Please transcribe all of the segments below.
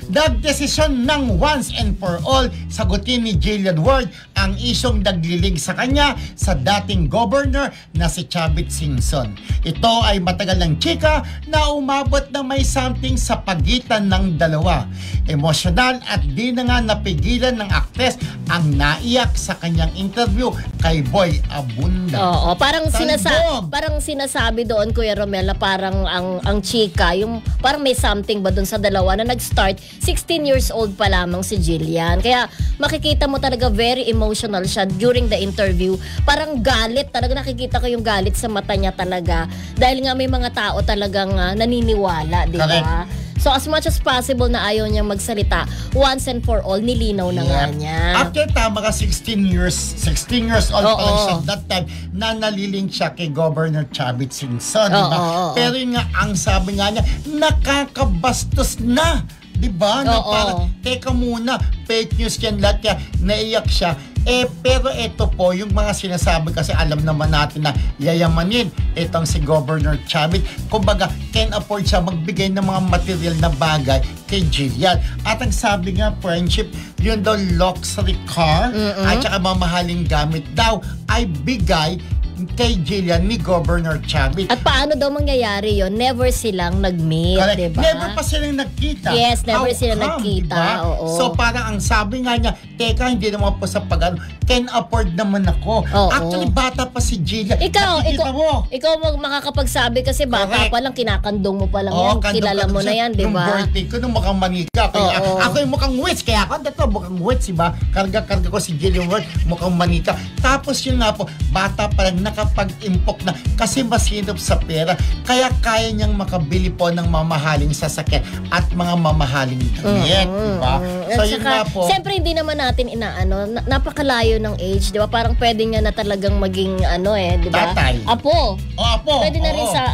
Nagdesisyon ng once and for all, sagutin ni Jillian Ward ang isyong naglilig sa kanya sa dating governor na si Chavit Singson. Ito ay matagal ng chika na umabot na may something sa pagitan ng dalawa. Emosyonal at di na nga napigilan ng aktres ang naiyak sa kanyang interview kay Boy Abunda. Oo, parang sinasabi doon, Kuya Romel, na parang ang chika, yung parang may something ba doon sa dalawa na nag-start. 16 years old pa lamang si Jillian. Kaya makikita mo talaga very emotional siya during the interview. Parang galit. Talaga nakikita ko yung galit sa mata niya talaga. Dahil nga may mga tao talagang naniniwala, di ba? So as much as possible na ayaw niyang magsalita, once and for all, nilinaw na nga niya. After tama ka 16 years old pa lang siya that time na naliling siya kay Governor Chavit Singson, di ba? Pero yun nga, ang sabi nga niya, nakakabastos na. Diba? Na parang, teka muna, fake news yan lahat, kaya naiyak siya. Pero ito po, yung mga sinasabi kasi alam naman natin na yayamanin itong si Governor Chavit. Kumbaga, can afford siya magbigay ng mga material na bagay kay Jillian. At ang sabi nga, friendship, yun daw luxury car at saka mamahaling gamit daw ay bigay kay Jillian ni Governor Chavit. At paano daw mangyayari yon? Never silang nag-meet, diba? Never pa silang nagkita. Yes, never silang nagkita. Diba? So parang ang sabi nga niya, teka, hindi naman po sa pag-ano, can afford naman ako. Actually, bata pa si Jillian. Ikaw makakapagsabi kasi bata pa lang, kinakandong mo pa lang yan. Kilala mo na yan, diba? Nung birthday ko, nung mukhang manika. Ako yung mukhang wits. Kaya ako, dito, mukhang wits, diba? Karga-karga ko si Jillian Ward, mukhang manika. Tapos yun nga po, bata pa lang, nakapag-impok na kasi masinop sa pera, kaya kaya niyang makabili po ng mamahaling sasakyan at mga mamahaling damit, diba? So yun nga po. Siyempre hindi naman natin napakalayo ng age, diba? Parang pwede nga na talagang maging diba? Tatay. Apo. Apo. Pwede na rin sa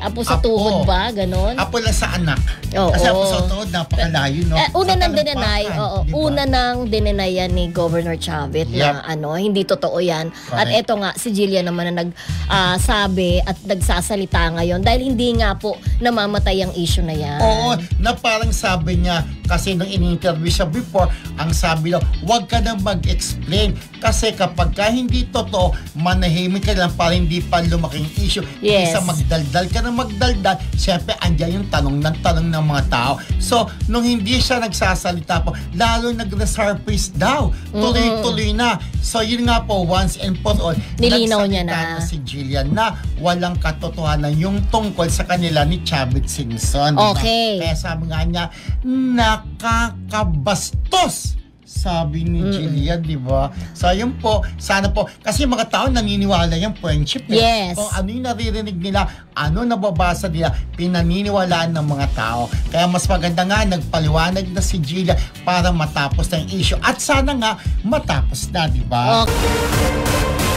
apo sa tuhod ba? Ganon? Apo lang sa anak. Kasi apo sa tuhod, napakalayo, no? Una nang dinenay, una nang dinenay yan ni Governor Chavit na hindi totoo yan. At eto nga, si Jillian naman na nagsabi at nagsasalita ngayon dahil hindi nga po namamatay ang issue na yan. Oo, na parang sabi niya, kasi nung in-interview siya before, ang sabi daw, huwag ka na mag-explain kasi kapag ka hindi totoo, manahimik ka lang para hindi pa lumaking issue. Yes. Isa magdaldal ka na magdaldal, syempre andyan yung tanong ng mga tao. So, nung hindi siya nagsasalita po, lalo nag-resurface daw. Tuloy-tuloy na. So, yun nga po, once and for all, nilinaw niya na si Jillian na walang katotohanan yung tungkol sa kanila ni Chavit Singson. Okay. Diba? Kaya sabi nga niya, nakakabastos, sabi ni Jillian, di ba? So, yun po, sana po, kasi mga tao naniniwala yung friendship. Yes. Kung ano yung naririnig nila, ano nababasa nila, pinaniniwalaan ng mga tao. Kaya mas maganda nga, nagpaliwanag na si Jillian para matapos na yung issue. At sana nga, matapos na, di ba? Okay.